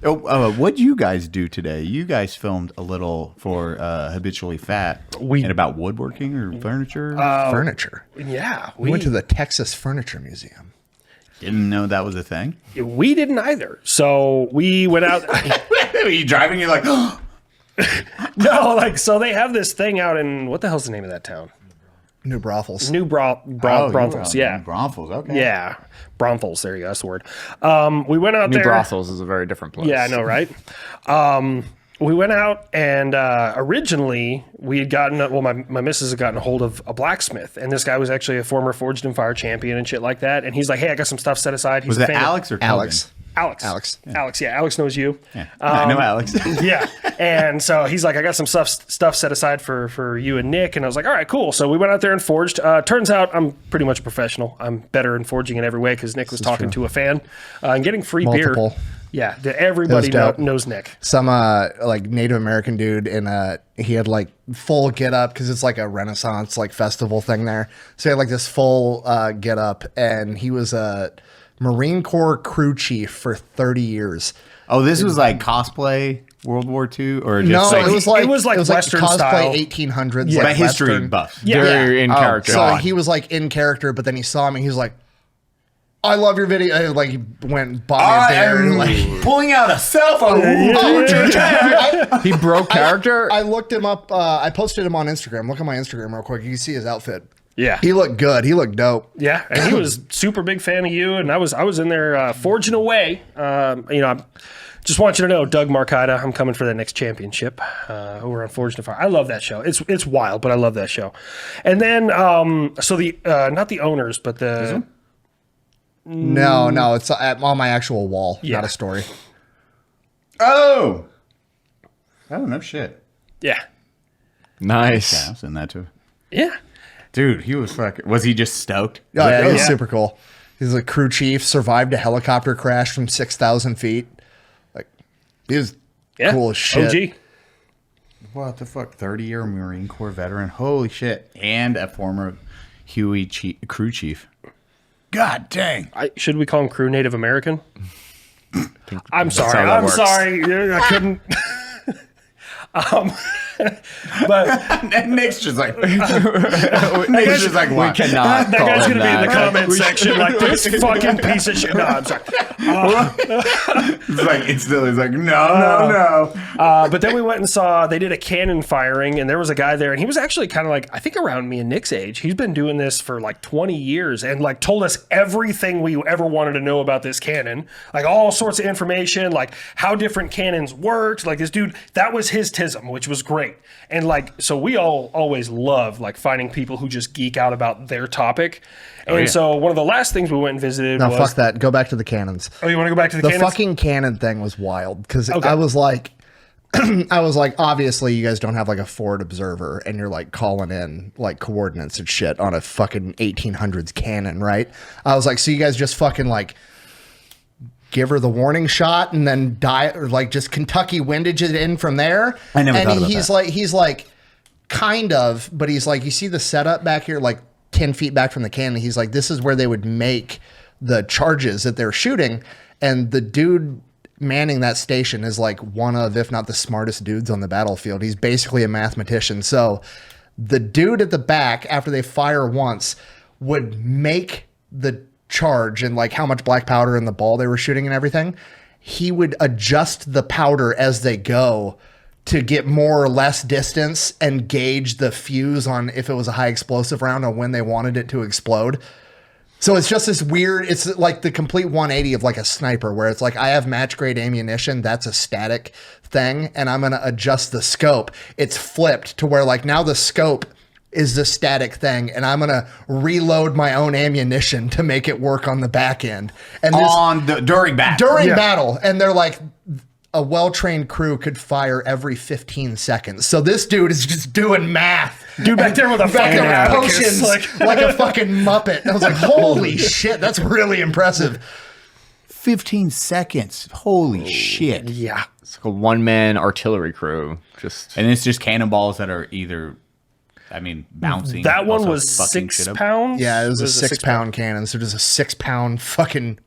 What'd you guys do today? You guys filmed a little for Habitually Fat and about woodworking or furniture? Furniture. Yeah. We went to the Texas Furniture Museum. Didn't know that was a thing. We didn't either. So we went out. Are you driving? You're like, oh. No, like, so they have this thing out in, what the hell's the name of that town? New brothels. Braunfels, yeah. Braunfels, okay. Yeah, Braunfels, there you go, that's the word. We went out New there. Brothels is a very different place. Yeah, I know, right? We went out and originally we had gotten, my missus had gotten a hold of a blacksmith, and this guy was actually a former Forged in Fire champion and shit like that. And he's like, hey, I got some stuff set aside. He's Was a that fan of- Alex or Kelvin? Alex. Alex, yeah, Alex knows you. Yeah. I know Alex. Yeah. And so he's like, I got some stuff set aside for you and Nick. And I was like, all right, cool. So we went out there and forged. Turns out I'm pretty much a professional. I'm better in forging in every way because Nick was talking to a fan and getting free Multiple. beer. Yeah. Everybody dope. knows Nick. Some like Native American dude he had like full get up because it's like a Renaissance like festival thing there. So he had like this full get up, and he was a Marine Corps crew chief for 30 years. Oh, this was like cosplay World War II, or just No, it was like Western cosplay style. 1800s. but like history Western. buff. Yeah. Very in character. So he was like in character, but then he saw me. He was like, "I love your video." Like he went and bought me a beer. And like pulling out a cell phone. He broke character. I looked him up. I posted him on Instagram. Look at my Instagram real quick. You can see his outfit. Yeah. He looked good. He looked dope. Yeah, and he was super big fan of you, and I was in there forging away. I just want you to know, Doug Marcaida, I'm coming for that next championship over on Forged in Fire. I love that show. It's wild, but I love that show. And then so the not the owners, but the No, it's on my actual wall, Yeah. not a story. Oh, no shit. yeah Nice. Yeah, I've seen that too. yeah. Dude, he was fucking. Was he just stoked? Yeah, it was yeah. super cool. He's a crew chief, survived a helicopter crash from 6,000 feet. Like, he was Yeah. cool as shit. OG. What the fuck? 30-year Marine Corps veteran. Holy shit. And a former Huey crew chief. God dang. Should we call him crew Native American? I'm sorry. how that I'm works. sorry. I couldn't. But And Nick's just like. Nick's just like, We what? cannot. that call guy's him gonna be in the that. comment section like this fucking piece of shit. No, I'm sorry. It's like, it's like, no. But then we went and saw, they did a cannon firing, and there was a guy there, and he was actually kind of like, I think around me and Nick's age. He's been doing this for like 20 years and like told us everything we ever wanted to know about this cannon, like all sorts of information, like how different cannons worked. Like this dude, that was his TISM, which was great. And like, so we all always love like finding people who just geek out about their topic. And so one of the last things we went and visited No, was, fuck that. Go back to the cannons. oh, you want to go back to the The cannons? fucking cannon thing was wild because I was like, obviously you guys don't have like a Ford Observer and you're like calling in like coordinates and shit on a fucking 1800s cannon, right? I was like, so you guys just fucking like give her the warning shot and then die, or like just Kentucky windage it in from there. I never and thought about he's that. he's like kind of, but he's like, you see the setup back here, like 10 feet back from the cannon. He's like, this is where they would make the charges that they're shooting. And the dude manning that station is like one of, if not the smartest dudes on the battlefield. He's basically a mathematician. So the dude at the back, after they fire once, would make the charge and like how much black powder in the ball they were shooting and everything. He would adjust the powder as they go to get more or less distance and gauge the fuse on if it was a high explosive round or when they wanted it to explode. So it's just this weird, it's like the complete 180 of like a sniper where it's like, I have match grade ammunition. That's a static thing. And I'm going to adjust the scope. It's flipped to where like now the scope is the static thing. And I'm going to reload my own ammunition to make it work on the back end. And this During battle. during battle. And they're like, a well-trained crew could fire every 15 seconds. So this dude is just doing math. Dude back there with a fucking abacus, potions like a fucking Muppet. And I was like, holy shit, that's really impressive. 15 seconds. Holy shit. yeah. It's like a one-man artillery crew. Just And it's just cannonballs that are either, bouncing. That one also was fucking 6 shit up. pounds. Yeah, it was a a 6 pound cannon. So just a 6 pound fucking.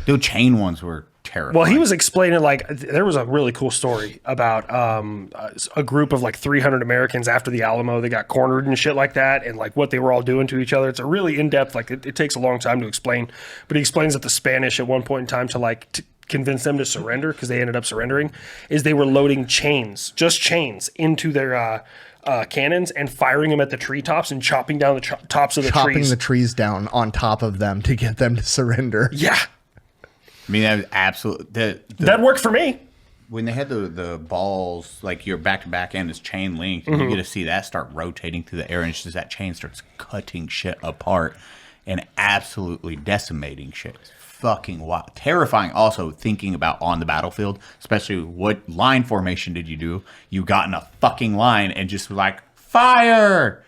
The chain ones were terrifying. Well, he was explaining like there was a really cool story about a group of like 300 Americans after the Alamo. They got cornered and shit like that, and like what they were all doing to each other. It's a really in depth. Like it takes a long time to explain, but he explains that the Spanish at one point in time to convince them to surrender because they ended up surrendering is they were loading just chains into their cannons and firing them at the treetops and chopping down the tops of the Chopping trees. the trees down on top of them to get them to surrender. Yeah, I mean, that was absolutely that worked for me. when they had the balls, like your back to back end is chain linked, and you get to see that start rotating through the air, and it's just that chain starts cutting shit apart and absolutely decimating shit. It's fucking wild. Terrifying also thinking about on the battlefield, especially what line formation did you do? You got in a fucking line and just like, fire!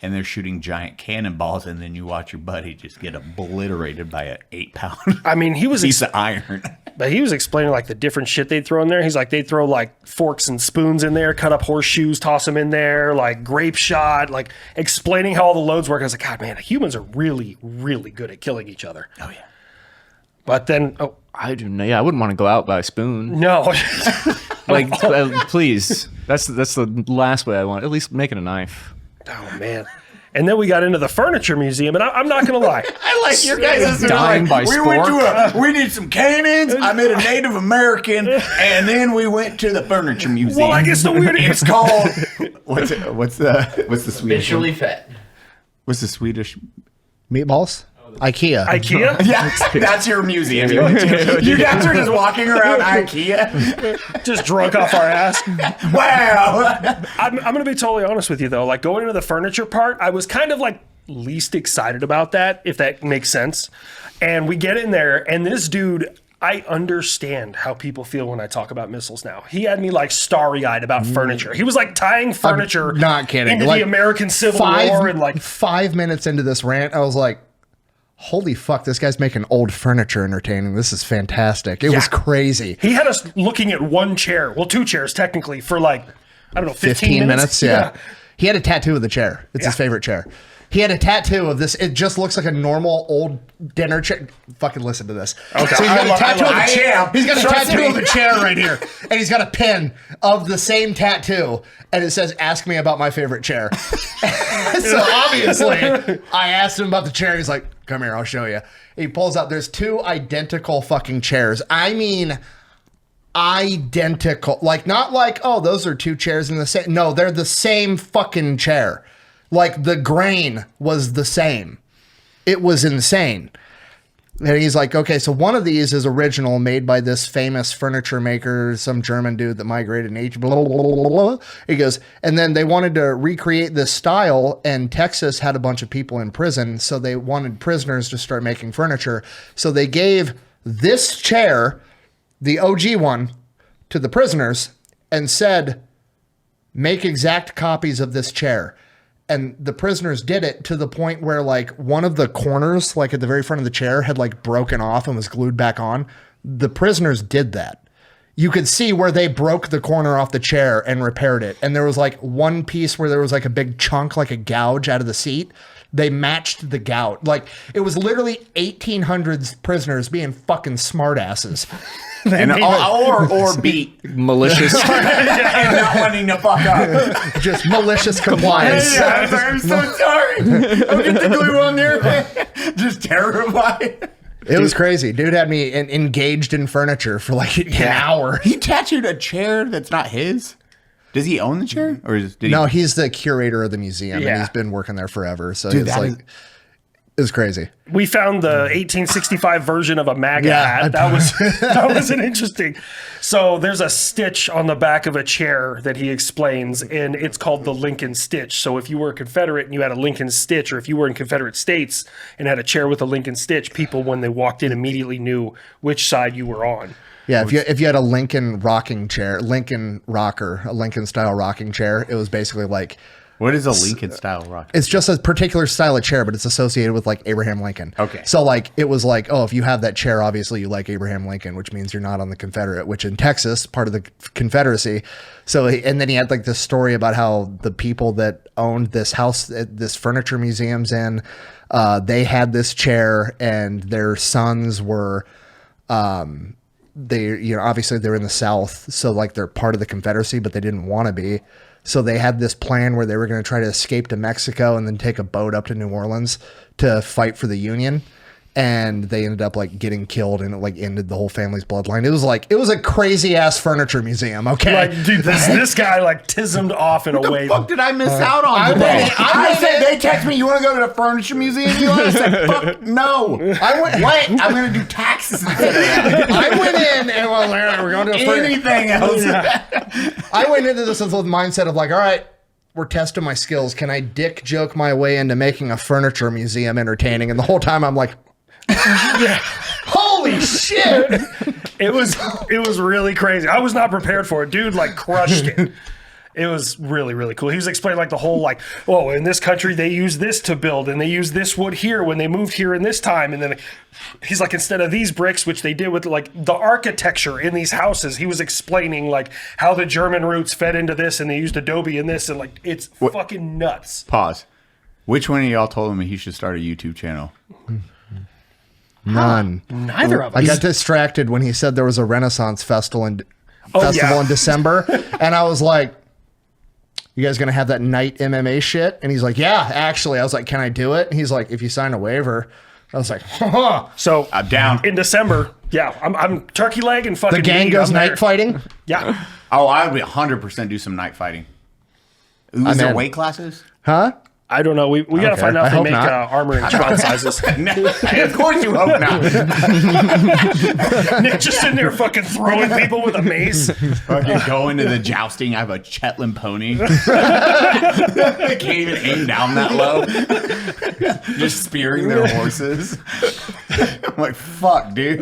And they're shooting giant cannonballs, and then you watch your buddy just get obliterated by an 8-pound I mean, he was piece of iron. But he was explaining like the different shit they'd throw in there. He's like, they'd throw like forks and spoons in there, cut up horseshoes, toss them in there, like grape shot, like explaining how all the loads work. I was like, God, man, humans are really, really good at killing each other. Oh, yeah. But then, I do. Yeah, I wouldn't want to go out by a spoon. no. Like, please. That's the last way I want. At least make it a knife. Oh, man. And then we got into the furniture museum, and I'm not going to lie. I like your guys' Dying by we went sport. to we need some cannons. I met a Native American, and then we went to the furniture museum. Well, I guess the weird It's called what's the Swedish one? Visually fat. What's the Swedish? Meatballs? IKEA. IKEA? Yeah, that's your museum. You guys are just walking around IKEA. Just drunk off our ass. Wow. I'm going to be totally honest with you, though. Like, going into the furniture part, I was kind of like least excited about that, if that makes sense. And we get in there, and this dude, I understand how people feel when I talk about missiles now. He had me like starry-eyed about furniture. He was like tying furniture not kidding. into Like, the American Civil War, and like 5 minutes into this rant, I was like, holy fuck, this guy's making old furniture entertaining. This is fantastic. It was crazy. he had us looking at one chair, well, two chairs technically, for like, I don't know, 15 minutes? Yeah. He had a tattoo of the chair. It's his Yeah. favorite chair. He had a tattoo of this. It just looks like a normal old dinner chair. Fucking listen to this. Okay. So he's got a tattoo of I the chair. am. He's got a Trust tattoo me. of the chair right here. And he's got a pin of the same tattoo. And it says, ask me about my favorite chair. So obviously, I asked him about the chair. He's like, come here, I'll show you. He pulls out, there's two identical fucking chairs. I mean, identical. Like, not like, oh, those are two chairs in the same. No, they're the same fucking chair. Like, the grain was the same. It was insane. And he's like, okay, so one of these is original, made by this famous furniture maker, some German dude that migrated in H. Blah, blah, blah, blah. He goes, and then they wanted to recreate this style, and Texas had a bunch of people in prison, so they wanted prisoners to start making furniture. So they gave this chair, the OG one, to the prisoners and said, make exact copies of this chair. And the prisoners did it to the point where like one of the corners, like at the very front of the chair, had like broken off and was glued back on. The prisoners did that. You could see where they broke the corner off the chair and repaired it. And there was like one piece where there was like a big chunk, like a gouge out of the seat. They matched the gouge. Like, it was literally 1800s prisoners being fucking smartasses. And or beat Malicious. and not wanting to fuck up. Just malicious compliance. Yeah, I'm so sorry. I'll get the glue on there. Just terrified. It was crazy. Dude had me engaged in furniture for like an hour. He tattooed a chair that's not his. Does he own the chair, or did he? No, he's the curator of the museum, and Yeah. he's been working there forever. So Dude, it's that like, is- it was crazy. we found the 1865 version of a MAGA Yeah, hat. That was an interesting. So there's a stitch on the back of a chair that he explains, and it's called the Lincoln stitch. So if you were a Confederate and you had a Lincoln stitch, or if you were in Confederate states and had a chair with a Lincoln stitch, people when they walked in immediately knew which side you were on. Yeah, if you had a Lincoln rocking chair, Lincoln rocker, a Lincoln style rocking chair, it was basically like, What is a Lincoln style rock? it's just a particular style of chair, but it's associated with like Abraham Lincoln. Okay. So like it was like, oh, if you have that chair, obviously you like Abraham Lincoln, which means you're not on the Confederate, which in Texas, part of the Confederacy. So and then he had like this story about how the people that owned this house, this furniture museum's in, they had this chair and their sons were they, you know, obviously they're in the South, so like they're part of the Confederacy, but they didn't want to be. So they had this plan where they were going to try to escape to Mexico and then take a boat up to New Orleans to fight for the Union. And they ended up like getting killed, and it like ended the whole family's bloodline. It was a crazy ass furniture museum. Okay, Like, dude, this guy like tismed off in a way. Fuck did I miss out on I today? went- I said they text me, you want to go to the furniture museum? I said, fuck no. What? I'm going to do taxes instead of that. I went in and was like, all right, we're going to a furniture. Anything else? I went into this with the mindset of like, all right, we're testing my skills. Can I dick joke my way into making a furniture museum entertaining? And the whole time I'm like, holy shit. It was really crazy. I was not prepared for it. Dude like crushed it. It was really, really cool. He was explaining like the whole like, oh, in this country they use this to build, and they use this wood here when they moved here in this time. And then he's like, instead of these bricks, which they did with like the architecture in these houses, he was explaining like how the German roots fed into this, and they used adobe in this, and like it's fucking nuts. Pause. Which one of y'all told him he should start a YouTube channel? None. Neither of us. I got distracted when he said there was a Renaissance festival in yeah. December, and I was like, "You guys gonna have that night MMA shit?" And he's like, "Yeah, actually." I was like, "Can I do it?" And he's like, "If you sign a waiver." I was like, So I'm down. in December. Yeah, I'm turkey leg and fucking "The gang meat, goes I'm there. night fighting." Yeah. Oh, I would 100% do some night fighting. Is I'm there in. weight classes? Huh? I don't know. We got to Okay. find out I if they hope make not. armor in child sizes. No, of course you hope not. Nick just in there fucking throwing people with a mace. Fucking go into the jousting. I have a Shetland pony. I can't even aim down that low. Just spearing their horses. I'm like, fuck, dude.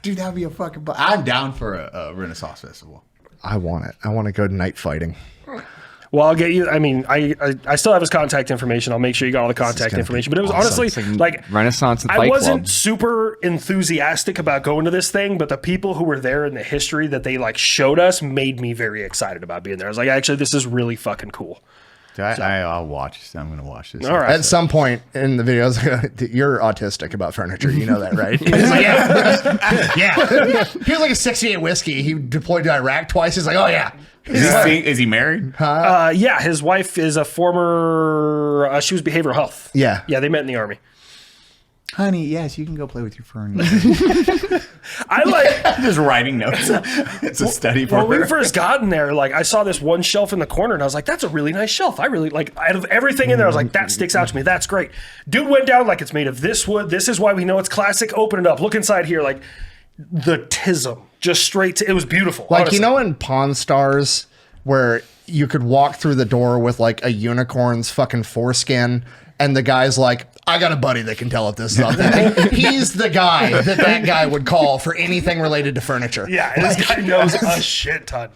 Dude, that'd be a fucking. I'm down for a Renaissance festival. I want it. I want to go to night fighting. Well, I'll get you. I mean, I still have his contact information. I'll make sure you got all the contact gonna information. be But it was awesome. honestly It's like Renaissance and I Fight wasn't Club. super enthusiastic about going to this thing, but the people who were there and the history that they like showed us made me very excited about being there. I was like, actually, this is really fucking cool. I'll watch this. I'm going to watch this. All right. At some point in the videos, you're autistic about furniture. You know that, right? He's like, yeah. He was like a 68 whiskey. He deployed to Iraq twice. He's like, oh, yeah. Is he married? Yeah, his wife is a former. She was behavioral health. Yeah. Yeah, they met in the army. Honey, yes, you can go play with your furniture. I like. Just writing notes. It's a study for When we her. first got in there, like I saw this one shelf in the corner, and I was like, "That's a really nice shelf." I really like. Out of everything in there, I was like, "That sticks out to me. That's great." Dude went down like it's made of this wood. This is why we know it's classic. Open it up. Look inside here. Like the tism, just straight. It was beautiful. Like, honestly. you know, in Pawn Stars, where you could walk through the door with like a unicorn's fucking foreskin, and the guy's like, I got a buddy that can tell if this is authentic. He's the guy that guy would call for anything related to furniture. Yeah, and this guy knows a shit ton.